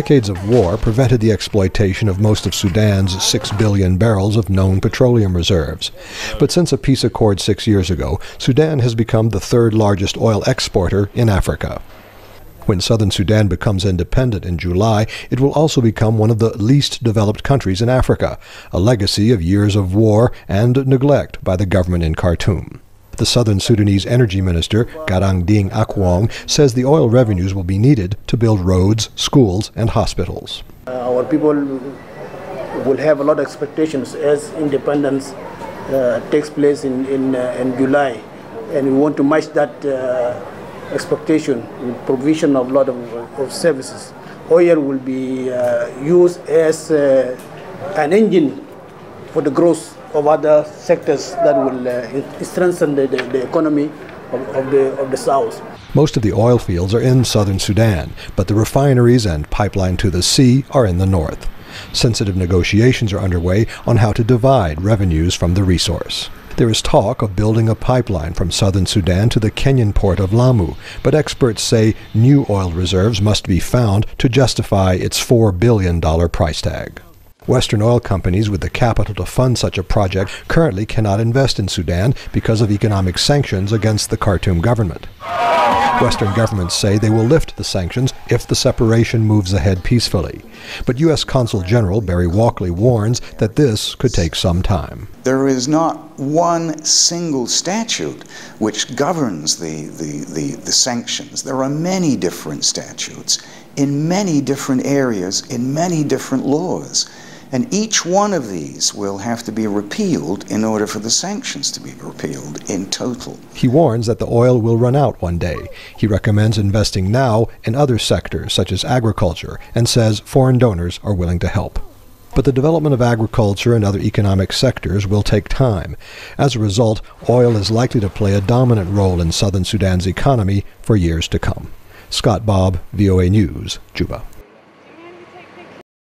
Decades of war prevented the exploitation of most of Sudan's 6 billion barrels of known petroleum reserves. But since a peace accord 6 years ago, Sudan has become the third largest oil exporter in Africa. When southern Sudan becomes independent in July, it will also become one of the least developed countries in Africa, a legacy of years of war and neglect by the government in Khartoum. The southern Sudanese energy minister, Garang Ding Akwong, says the oil revenues will be needed to build roads, schools, and hospitals. Our people will have a lot of expectations as independence takes place in July, and we want to match that expectation with provision of a lot of services. Oil will be used as an engine for the growth of other sectors that will strengthen the economy of the South. Most of the oil fields are in southern Sudan, but the refineries and pipeline to the sea are in the north. Sensitive negotiations are underway on how to divide revenues from the resource. There is talk of building a pipeline from southern Sudan to the Kenyan port of Lamu, but experts say new oil reserves must be found to justify its $4 billion price tag. Western oil companies with the capital to fund such a project currently cannot invest in Sudan because of economic sanctions against the Khartoum government. Western governments say they will lift the sanctions if the separation moves ahead peacefully. But U.S. Consul General Barry Walkley warns that this could take some time. There is not one single statute which governs the sanctions. There are many different statutes in many different areas, in many different laws. And each one of these will have to be repealed in order for the sanctions to be repealed in total. He warns that the oil will run out one day. He recommends investing now in other sectors such as agriculture and says foreign donors are willing to help. But the development of agriculture and other economic sectors will take time. As a result, oil is likely to play a dominant role in southern Sudan's economy for years to come. Scott Bobb, VOA News, Juba.